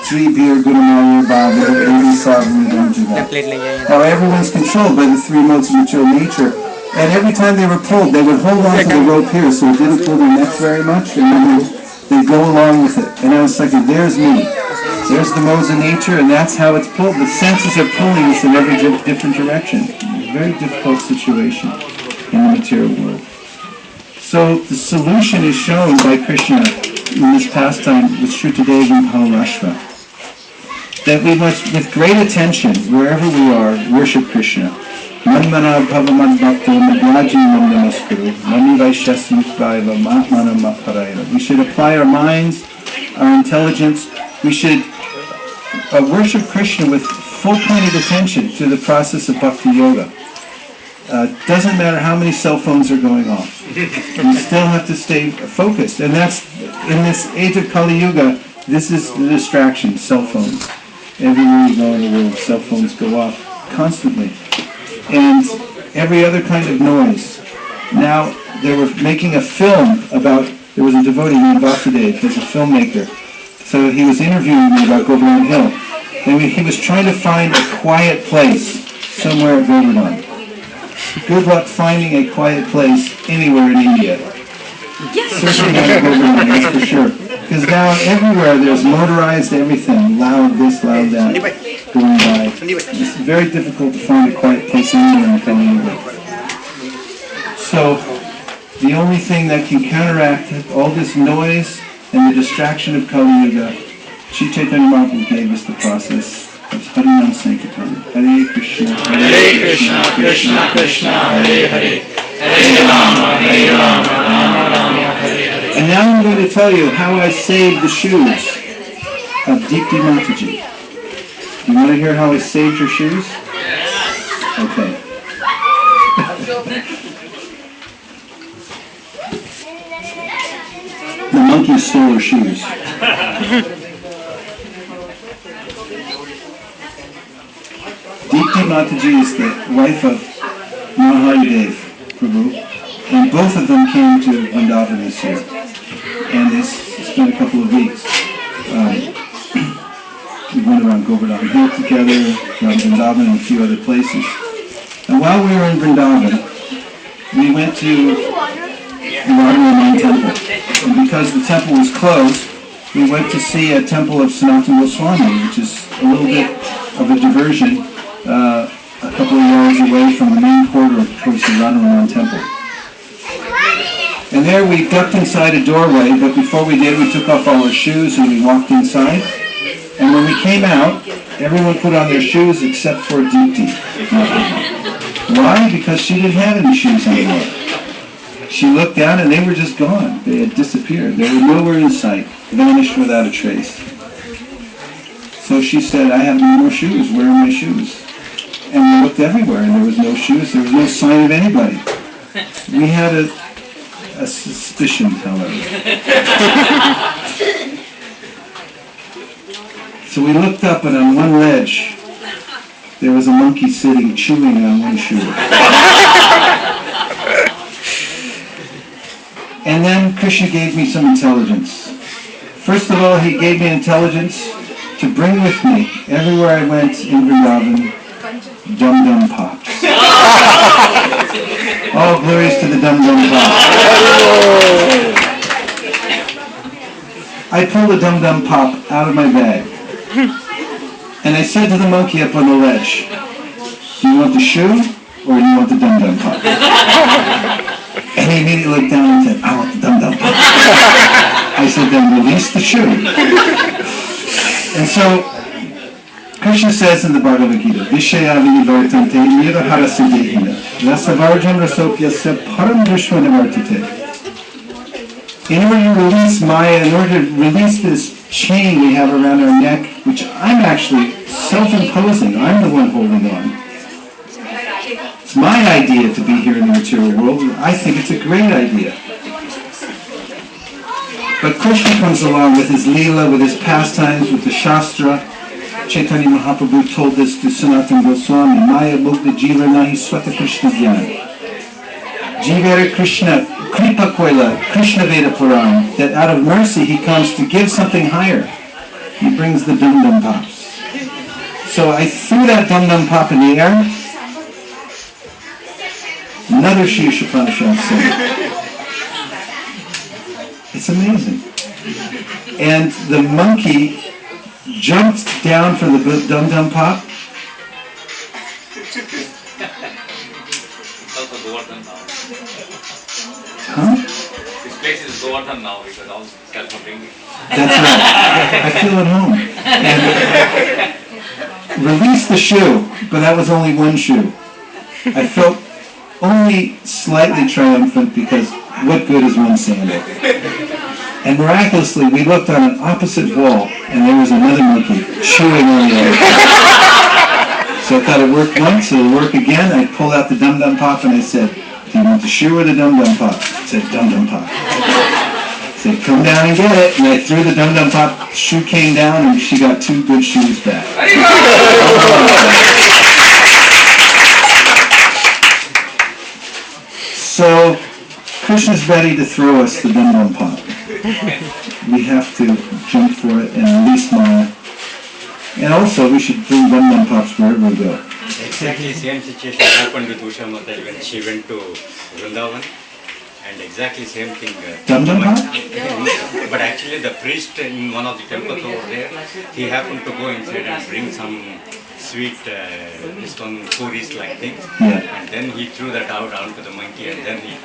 Three beer Gunamaya Baba, how everyone's controlled by the three modes of material nature. And every time they were pulled, they would hold on to the rope here so it didn't pull their necks very much, and then they'd go along with it. And I was like, there's me. There's the modes of nature, and that's how it's pulled. The senses are pulling us in every different direction. A very difficult situation in the material world. So the solution is shown by Krishna in this pastime, which true today we call Rashva. That we must, with great attention, wherever we are, worship Krishna. Manmana bhavamad bhakto madhyaji namaskuru mani vaishyasyukvaiva matmana maparayava. We should apply our minds, our intelligence. We should worship Krishna with full-pointed attention to the process of bhakti yoga. Doesn't matter how many cell phones are going off. You still have to stay focused. And that's, in this age of Kali Yuga, this is the distraction, cell phones. Everywhere you go in the world, cell phones go off constantly. And every other kind of noise. Now, they were making a film about, there was a devotee named Vasudev, who's a filmmaker. So he was interviewing me about Govardhan Hill. And he was trying to find a quiet place somewhere at Govardhan. Good luck finding a quiet place anywhere in India. Yes. Certainly not Govardhan, that's for sure. Because now everywhere there's motorized everything, loud this, loud that, going by. It's very difficult to find a quiet place anywhere in Kali Yuga. So the only thing that can counteract all this noise and the distraction of Kali Yuga, Sri Chaitanya Mahaprabhu gave us the process. It's Harinam Sankirtan. Hare Krishna, Krishna Krishna, Hare Hare, Hare Rama, Rama Rama, Hare Hare. And now I'm going to tell you how I saved the shoes of Deepti Mataji. You want to hear how I saved your shoes? Okay. The monkey stole her shoes. Deepti Mataji is the wife of Maharidev Prabhu, and both of them came to Vrindavan this year, and they spent a couple of weeks. We went around Govardhan Hill together, around Vrindavan and a few other places. And while we were in Vrindavan, we went to the Radharani temple, and because the temple was closed, we went to see a temple of Sanatana Goswami, which is a little bit of a diversion, a couple of yards away from the main corridor towards the Radharani temple. And there we ducked inside a doorway, but before we did, we took off all our shoes and we walked inside. And when we came out, everyone put on their shoes except for Deepti. Why? Because she didn't have any shoes anymore. She looked down and they were just gone. They had disappeared. They were nowhere in sight, vanished without a trace. So she said, I have no more shoes. Where are my shoes? And we looked everywhere and there was no shoes. There was no sign of anybody. We had a suspicion, however. So we looked up and on one ledge there was a monkey sitting chewing on one shoe. And then Krishna gave me some intelligence. First of all, he gave me intelligence to bring with me, everywhere I went in Vrindavan, dum-dum pops. All glories to the dum-dum pops. I pulled a dum-dum pop out of my bag. And I said to the monkey up on the ledge, do you want the shoe or do you want the dum-dum pop? And he immediately looked down and said, I want the dum-dum pop. I said, then release the shoe. And so, Krishna says in the Bhagavad Gita, Vishayavini vartante nirahara siddhihina rasavarjan rasopyasya param drishva nivartate. In order to release Maya, in order to release this chain we have around our neck, which I'm actually self-imposing, I'm the one holding on. It's my idea to be here in the material world. I think it's a great idea. But Krishna comes along with his Leela, with his pastimes, with the Shastra. Chaitanya Mahaprabhu told this to Sanatana Goswami, Maya Mukta Jiva Nahi Swata Krishna Jnana. Jivara Krishna, Kripa Koila, Krishna Veda Puran, that out of mercy he comes to give something higher. he brings the dum-dum pops. So I threw that dum-dum pop in the air. Another sheesh upon a shelf said, it's amazing. And the monkey jumped down for the dum-dum pop. Huh? This place is Govardhan now because all Calcutta bringing. That's right. I feel at home. And released the shoe, but that was only one shoe. I felt only slightly triumphant because what good is one sandal? And miraculously, we looked on an opposite wall, and there was another monkey chewing on the other. So I thought it worked once, it'll work again. I pulled out the dum-dum pop and I said, do you want the shoe or the dum-dum pop? I said, dum-dum pop. I said, come down and get it. And I threw the dum-dum pop, shoe came down, and she got 2 good shoes back. So, Krishna's ready to throw us the dum-dum pop. We have to jump for it and release Maya. And also, we should bring dum-dum pops wherever we go. Exactly same situation happened with Usha Mata when she went to Vrindavan, and exactly same thing. Dum-dum pop? But actually the priest in one of the temples over there, he happened to go inside and bring some sweet, this one puris like things, and then he threw that out onto the monkey, and then he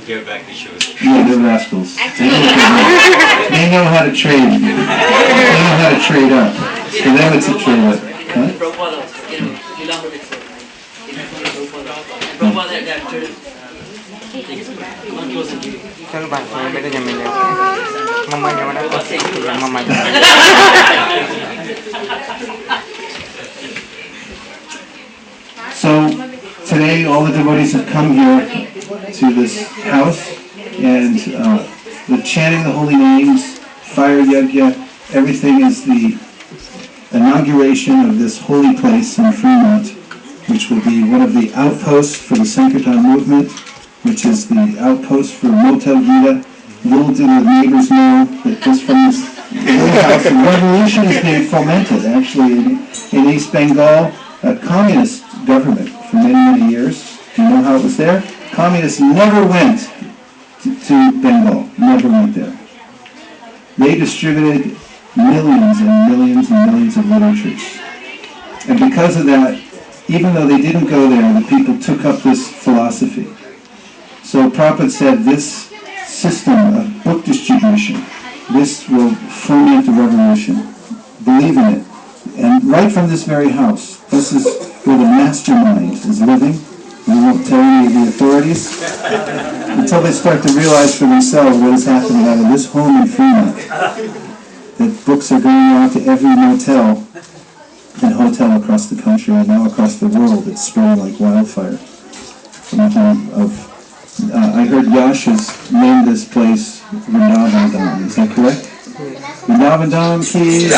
gave back the shoes. Yeah, they're rascals. They know how to trade. They know how to trade up. For them it's a trade up. Huh? So today all the devotees have come here to this house, and they're chanting the holy names, fire yajna, everything is the inauguration of this holy place in Fremont, which will be one of the outposts for the Sankirtan movement, which is the outpost for Motel Gita. Little do the neighbors know that just from this house, the revolution is being fomented actually in East Bengal, a communist government for many, many years. Do you know how it was there? Communists never went to Bengal, never went there. They distributed millions and millions and millions of literatures. And because of that, even though they didn't go there, the people took up this philosophy. So Prabhupada said this system of book distribution, this will foment the revolution. Believe in it. And right from this very house, this is where the mastermind is living. We won't tell any of the authorities until they start to realize for themselves what is happening out of this home in Fremont. That books are going out to every motel and hotel across the country and now across the world. It's spreading like wildfire. From the home of, I heard Yash has named this place Vrindavan Dham. Is that correct? Vrindavan Dham ki.